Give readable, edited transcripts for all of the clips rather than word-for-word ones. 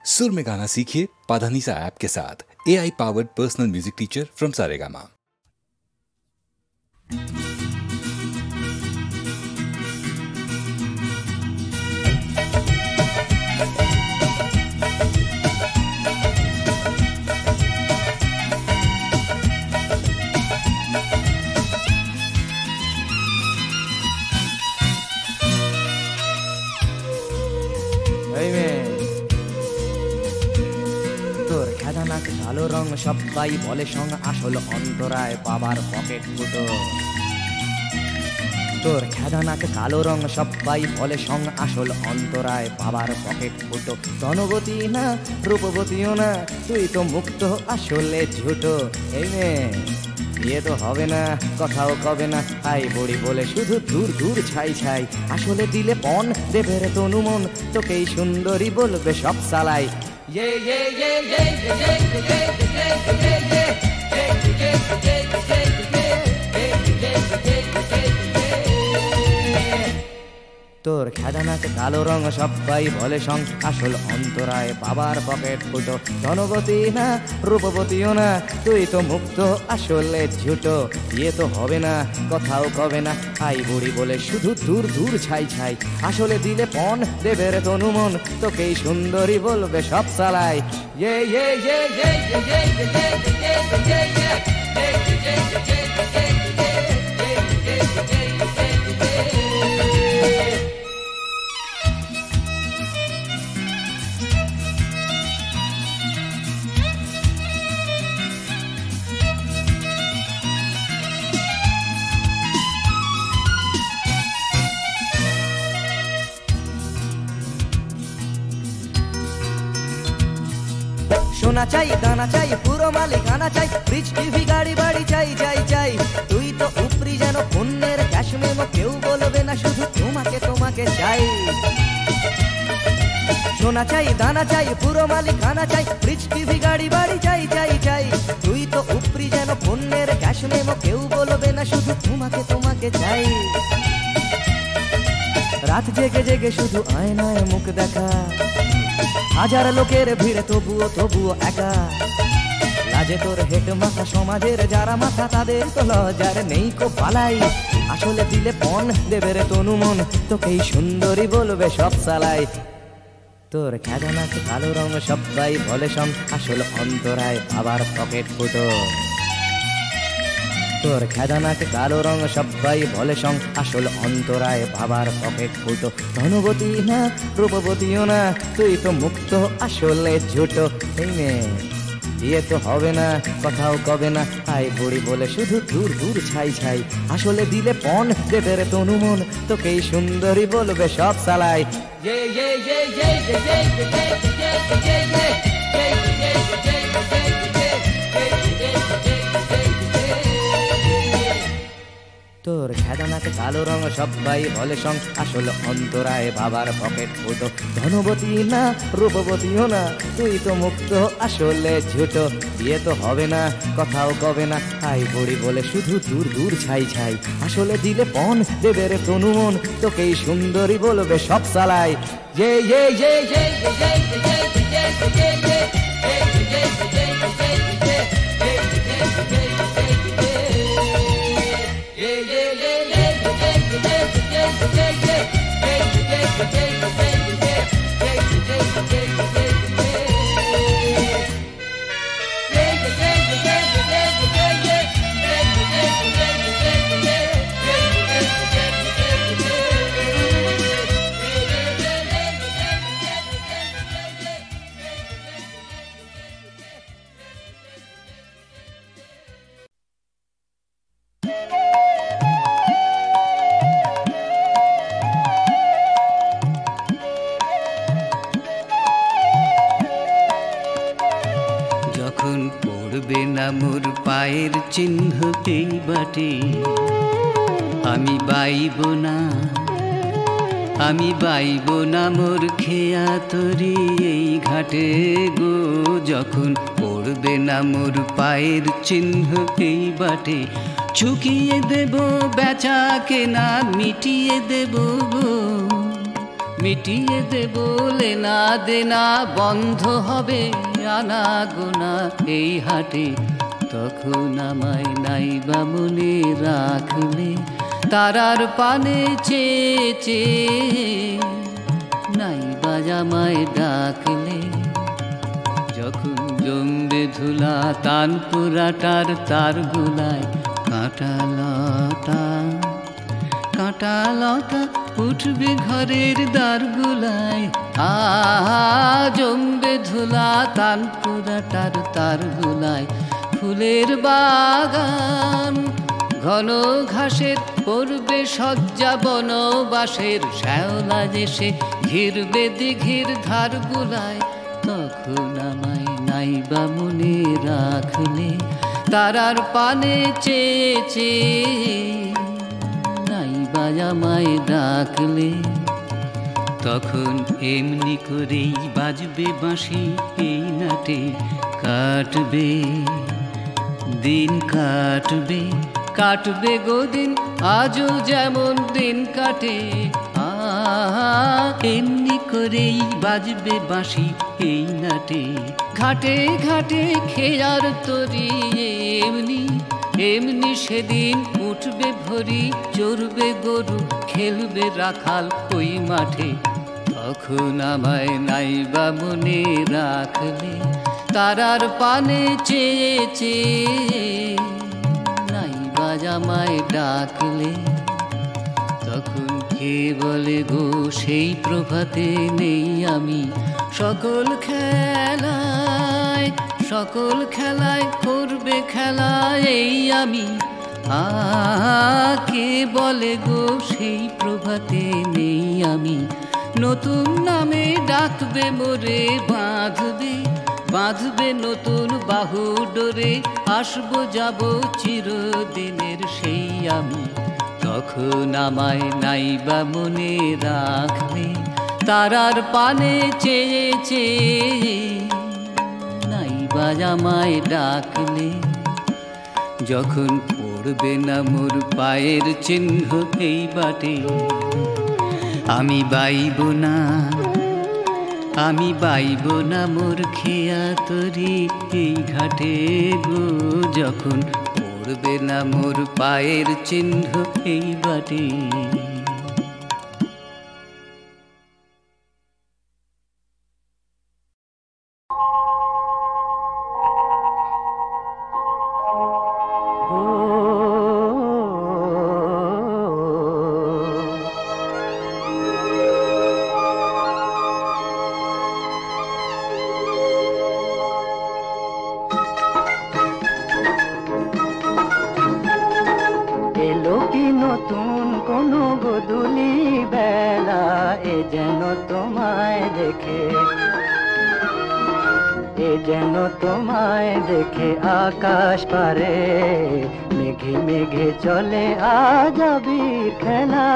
सुर में गाना सीखिए पाधानीसा ऐप के साथ। AI powered personal music teacher from Saregama. কালো রং সবাই বলে সং আসল অন্তরায় বাবার পকেট ফুটো। তোর খেদানাকে কালো রং সবাই বলে সং আসল অন্তরায় বাবার পকেট ফুটো। ধনবতী না রূপবতীও না, তুই তো মুক্ত আসলে ঝুটো। এই মেয়ে বিয়ে তো হবে না, কথাও কবে না, আই বড়ি বলে শুধু দূর দূর ছাই ছাই। আসলে দিলে পণ দেবে রে তনু মন, তোকেই সুন্দরী বলবে সব সালাই। তোর খেদানাকে কালো রং সবাই বলে সং আসল অন্তরায় বাবার পকেট ফুটো। ধনবতী না রূপবতীও না, তুই তো মুক্ত আসলে ঝুটো। বিয়ে তো হবে না, কথাও কবে না, আই বুড়ি বলে শুধু দূর দূর ছাই ছাই। আসলে দিলে পণ দেবে রে তনু মন, তোকেই সুন্দরী বলবে সব চালাই। সোনা চাই দানা চাই পুরো মালিকানা চাই, ফ্রিজ টিভি গাড়ি বাড়ি চাই চাই চাই। তুই তো উপরি যেন পুণ্যের ক্যাশ মেমো, কেউ বলবে না শুধু তোমাকে তোমাকে চাই। সোনা চাই দানা চাই পুরো মালিকানা চাই, ফ্রিজ টিভি গাড়ি বাড়ি চাই চাই চাই। তুই তো উপরি যেন পুণ্যের ক্যাশ মেমো, কেউ বলবে না শুধু তোমাকে তোমাকে চাই। রাত জেগে জেগে শুধু আয়নায় মুখ দেখা, হাজার লোকের ভিড়ে তবুও তবুও একা। লাজে তোর হেট মাথা, সমাজের যারা মাথা তাদের তো লজ্জার নেই কো পালাই। আসলে দিলে পণ দেবে রে তনু মন, তোকেই সুন্দরী বলবে সব সালাই। তোর খেদানাকে কালো রং সবাই বলে সং আসল অন্তরায় বাবার পকেট ফুটো। তোর খেদানাকে কালো রং সবাই বলে সং আসল অন্তরায় বাবার পকেট ফুটো। ধনবতী না রূপবতীও না, তুই তো মুক্ত আসলে ঝুটো। এই মেয়ে বিয়ে তো হবে না, কথাও কবে না, আই বুড়ি বলে শুধু দূর দূর ছাই ছাই। আসলে দিলে পণ দেবে রে তনু মন, তোকেই সুন্দরী বলবে সব সালাই। তোর খেদানাকে কালো রং সবাই বলে সং আসল অন্তরায় বাবার পকেট ফুটো। ধনবতী না রূপবতীও না, তুই তো মুক্ত আসলে ঝুটো। বিয়ে তো হবে না, কথাও কবে না, আই বুড়ি বলে শুধু দূর দূর ছাই ছাই। আসলে দিলে পণ দেবে রে তনু মন, তোকেই সুন্দরী বলবে সব সালাই। মোর পায়ের চিহ্ন এই বাটে, আমি বাইব না, আমি বাইব না মোর খেয়া তরি এই ঘাটে গো। যখন পড়বে না মোর পায়ের চিহ্ন এই বাটে, চুকিয়ে দেব বেচা কেনা মিটিয়ে দেব গো। মিটিয়ে দেব লেনা দেনা, বন্ধ হবে আনা গোনা এই হাটে। তখন আমায় নাইবা মনে রাখলে, তারার পানে চেয়ে চেয়ে নাইবা আমায় ডাকলে। যখন জমবে ধুলা তানপুরাটার তার গুলায়, কাঁটা লতা কাঁটা লতা উঠবে ঘরের দ্বারগুলায়। জমবে ধুলা তানপুরাটার তার গুলায়। ফুলের বাগান ঘন ঘাসের পড়বে সজ্জা বনবাসের, শ্যাওলা দেশে ঘিরবে দিঘির ধার গুলায়। তখন আমায় নাইবা মনে রাখলে, তারার পানে চেয়ে চেয়ে নাইবা আমায় ডাকলে। তখন এমনি করেই বাজবে বাঁশি এই নাটে, কাটবে দিন কাটবে কাটবে গো দিন, আজও যেমন দিন কাটে। এমনি করেই বাজবে বাঁশি এই নাটে, ঘাটে ঘাটে খেয়ার তরি এমনি এমনি সেদিন উঠবে ভরি, চড়বে গরু খেলবে রাখাল ওই মাঠে। তখন আমায় নাইবা মনে রাখলে, তারার পানে চেয়ে চেয়ে নাইবা আমায় ডাকলে। তখন কে বলে গো সেই প্রভাতে নেই আমি, সকল খেলায় সকল খেলায় করবে খেলা এই আমি। কে বলে গো সেই প্রভাতে নেই আমি, নতুন নামে ডাকবে মোরে বাঁধবে বাঁধবে নতুন বাহু ডোরে, আসবো যাব চিরদিনের সেই আমি। তখন আমায় নাইবা মনে রাখলে, তারার পানে চেয়ে চেয়ে নাইবা আমায় ডাকলে। যখন পড়বে না মোর পায়ের চিহ্ন এই বাটে, আমি বাইব না আমি বাইব না মোর খেয়া তরি এই ঘাটে গো। যখন পড়বে না মোর পায়ের চিহ্ন এই বাটে। নতুন কোন গোধূলি বেলা, এ যেন তোমায় দেখে, এ যেন তোমায় দেখে আকাশ পারে। মেঘে মেঘে চলে আজ আবির খেলা,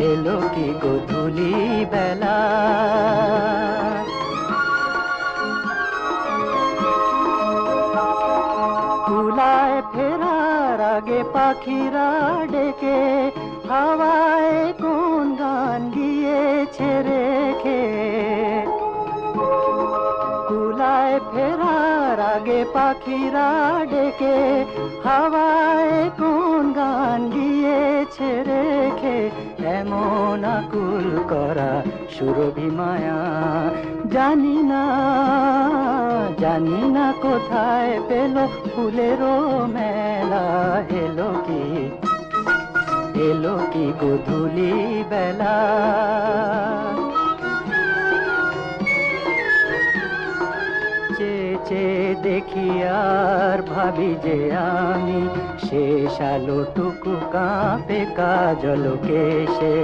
এলো কি গোধূলি বেলা। কুলায় ফেরার আগে পাখিরা ডেকে, হাওয়ায় কোন গান গিয়েছে রেখে। কুলায় ফেরার আগে পাখিরা ডেকে, হাওয়ায় কোন গান গিয়েছে রেখে। এমন আকুল করা সুরভি মায়া, জানি না কোথায় পেল ফুলেরও মেলা। এলো কি গোধূলি বেলা। চেয়ে দেখি আর ভাবি যে আমি, শেষ আলোটুকু কাঁপে কাজল কেশে।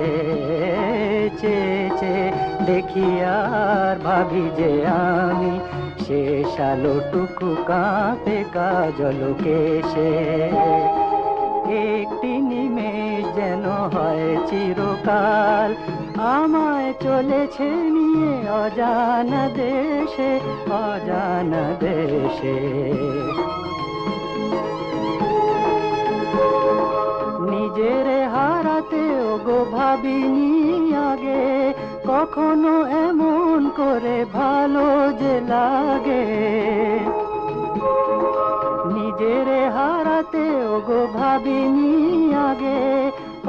চেয়ে দেখি আর ভাবি যে আমি, শেষ আলোটুকু কাঁপে কাজল কেশে। একটি নিমেষ যেন হয় চিরকাল, আমায় চলেছে নিয়ে অজানা দেশে, অজানা দেশে। নিজের হারাতেও ওগো ভাবিনি আগে কখনো এমন করে ভালো যে লাগে নিজেরে হারাতে ওগো ভাবিনি আগে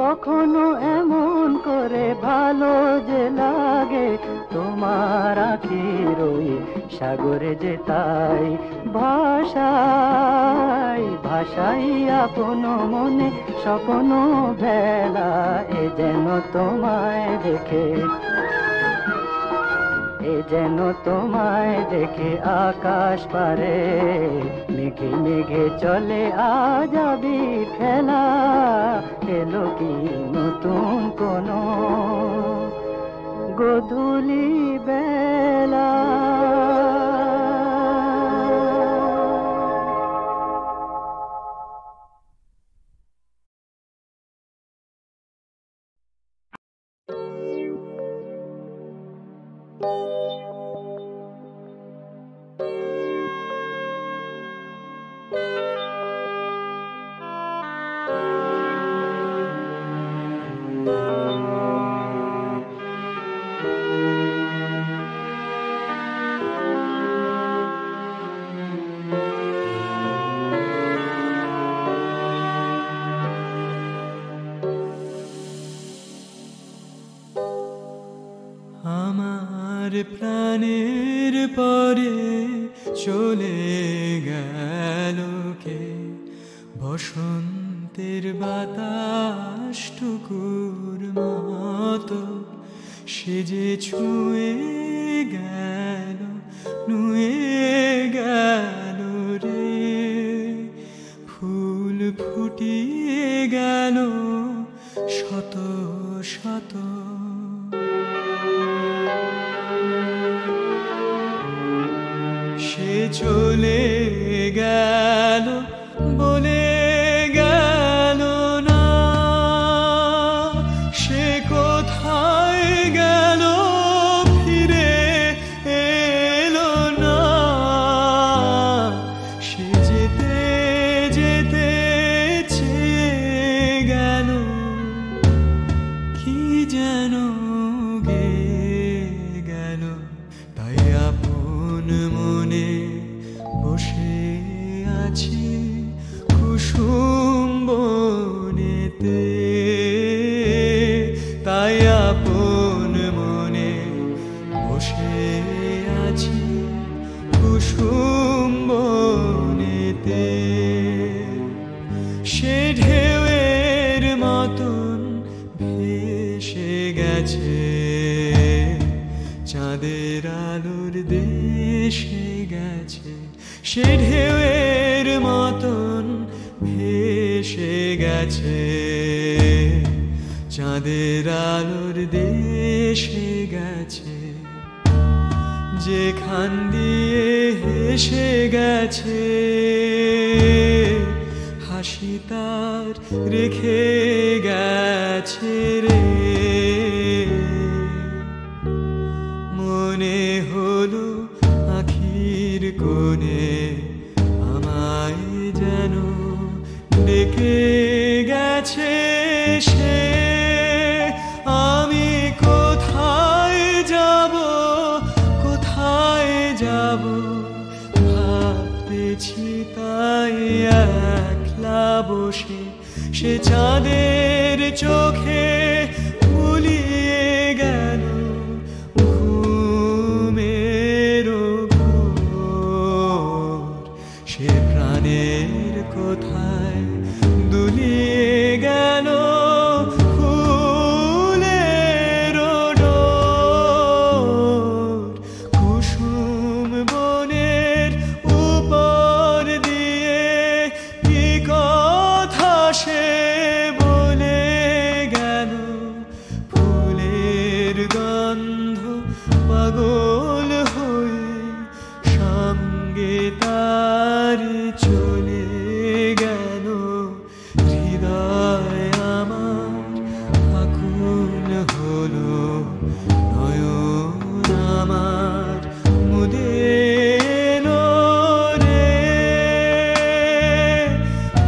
কখনো এমন করে ভালো যে লাগে তোমার আখির ওই সাগরে যে তাই ভাষাই ভাষাই আপন মনে স্বপ্ন ভেলা এ যেন তোমায় দেখে এ যেন তোমায় দেখে আকাশ পারে মেঘে মেঘে চলে আজাবি খেলা এলো কি নতুন কোনো গোধূলি বেলা আমার প্রাণের পরে চলে গেল কে বসন্তের বাতাসটুকুর মতো সে যে ছুঁয়ে গেল নুয়ে গেল রে ফুল ফুটিয়ে গেল শত শত সে চলে গেল বলে গেল না সে কোথায় গেল ফিরে এলো না সে যেতে যেতে চেয়ে গেল কি যেন গে গেল তাই আপন মনে বসে আছি কুসুম বনেতে তাই আপন মনে বসে আছি কুসুম বনেতে সে ঢেউয়ের মতন ভেসে গেছে চাঁদের আলোর দেশে গেছে সে ঢেউয়ের মতন ভেসে গেছে চাঁদের আলোর দেশে গেছে যেখান দিয়ে হেসে গেছে হাসি তার রেখে গেছে রে মনে হলো আখির কোণে আমায় যেন ডেকে গেছে সে আমি কোথায় যাব ভাবতেছি তাই একলা বসে সে চাঁদের চোখে ভুলিয়ে গেল সে প্রাণের কোথায় দুলিয়ে গেল ফুলের ডোর কুসুম বনের উপর দিয়ে কি কথা সে বলে গেল ফুলের গন্ধ পাগল হয়ে সঙ্গে তার চলে গেল হৃদয় আমার আকুল হলো নয়ন আমার মুদে এলো রে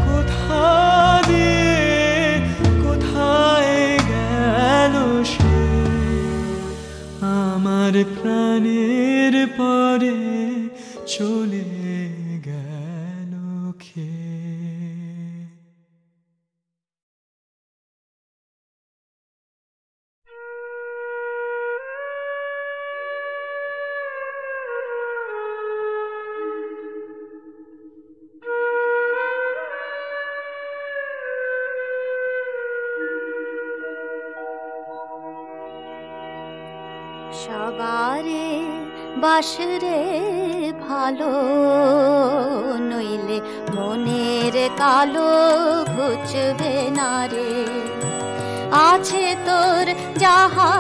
কোথা দিয়ে কোথায় গেল আমার প্রাণের পরে চলে গেল খেয়ে। সবারে বাসরে ভালো, নইলে মনের কালো ঘুচবে না রে। আছে তোর যাহা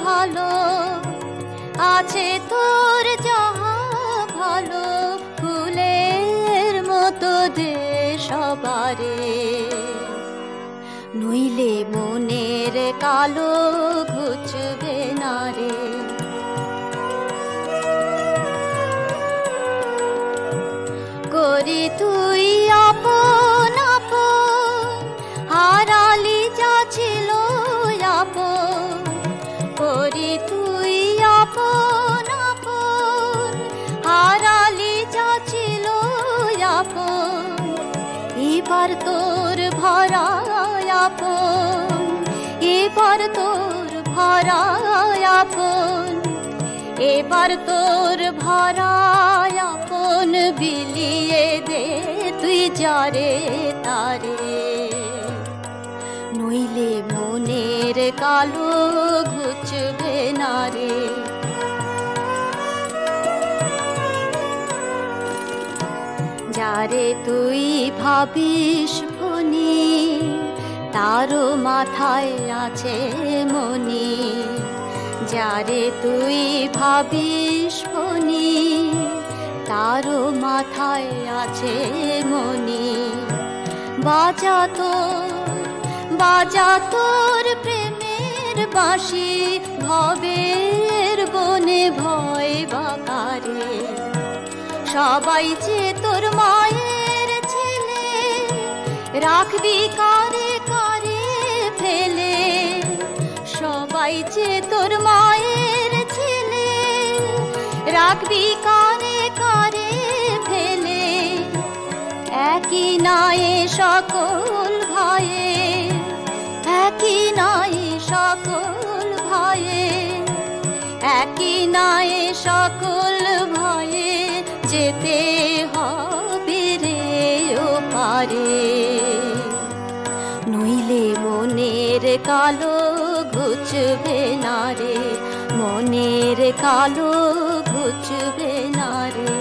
ভালো, আছে তোর যাহা ভালো, ফুলের মতো দে সবারে, নইলে মনের কালো ঘুচবে না রে। করি তুই আপন আপন, হারালি যা ছিল আপন। করি তুই আপন আপন, হারালি যা ছিল আপন। এবার তোর ভরা আপন, এবার তোর ভরা আপন, এবার তোর ভরা আপন বিলিয়ে দে তুই যারে তারে, নইলে মনের কালো ঘুচবে না রে। যারে তুই ভাবিস ফনি, তারও মাথায় আছে মনি। যারে তুই ভাবিস ফনি, তারও মাথায় আছে মনি। বাজা তোর প্রেমের বাঁশি, ভবের বনে ভয় বাকারে। সবাই যে তোর মায়ের ছেলে, রাখবি কারে কারে ফেলে। সবাই যে তোর মায়ের ছেলে, রাখবি কারে কারে ফেলে। একই নায়ে সকল ভাইয়ে, একই নায়ে সকল ভাইয়ে, একই নায়ে সকল ভাইয়ে। যেতে হবে রে ও পারে, নইলে মনের কালো ঘুচবে না রে, মনের কালো ঘুচবে না রে।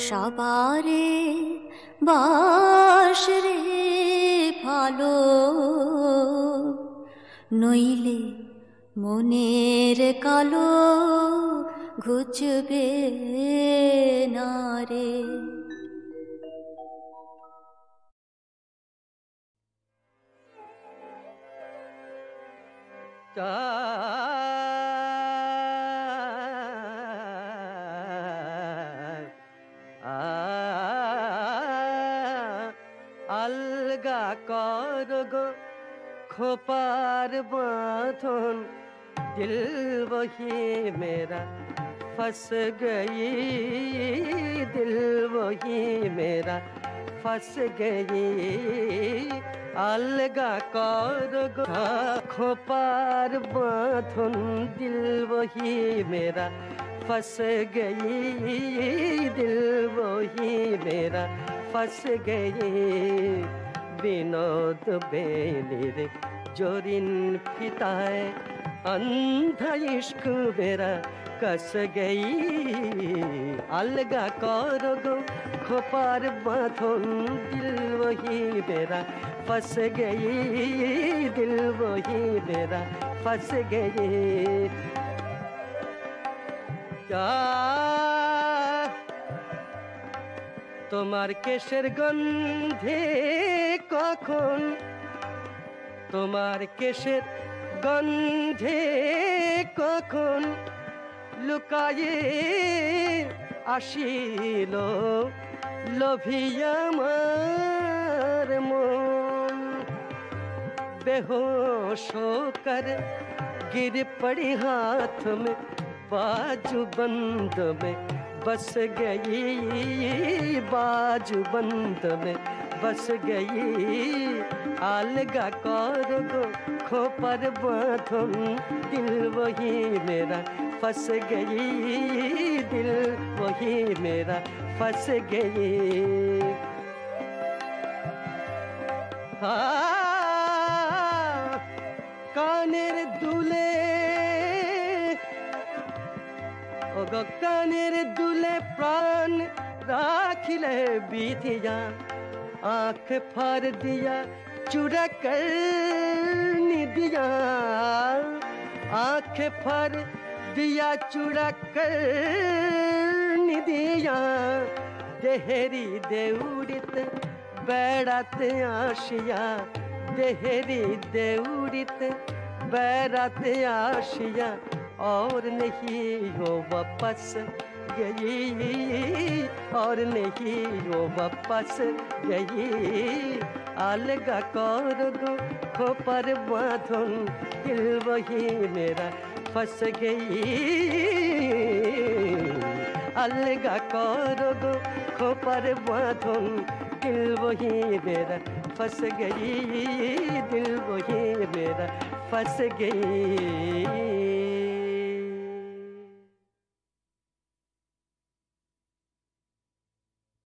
সবারে বাসরে ভালো, নইলে মনের কালো ঘুচবে না রে। আলগা কর গো খোপার বাঁধন, दिल वही मेरा फंस गई, दिल वही मेरा फंस गई। अलगा कर गो खोपार बाँधन, दिल वही मेरा फंस गई, दिल वही मेरा फंस गई। विनोद बेनीर जोरिन फिताए, अंधा इश्क मेरा कस गई। अलगा कर गो खोपार बाँधन, दिल वही मेरा फंस गई, दिल वही मेरा फंस गई। क्या তোমার কেশের গন্ধে কখন, তোমার কেশের গন্ধে কখন লুকায়ে আসিল লোভিয়া আমার মন। बेहोश होकर गिर पड़ी हाथ में बाजू बंद में बस गई, बाजू बंद में बस गई। अलगा कर गो खोपर बांधन, दिल वही मेरा फंस गई, दिल वही मेरा फंस गई। कानेर दुले ओगो कानेर दुले प्राण राखिले बीतिया, आँख फाड़ दिया चुरा कर निदिया, आँख फाड़ दिया चुरा कर निदिया। देहरी देउड़ित बैरात आशिया, देहरी देउड़ित बैरात आशिया, और नहीं हो वापस गई, और नहीं हो वापस गई। अलगा कर गो खोपर बांधन, दिल वही मेरा फंस गई। अलगा कर गो खोपर बांधन, दिल वही मेरा फंस गई, दिल वही मेरा फंस गई।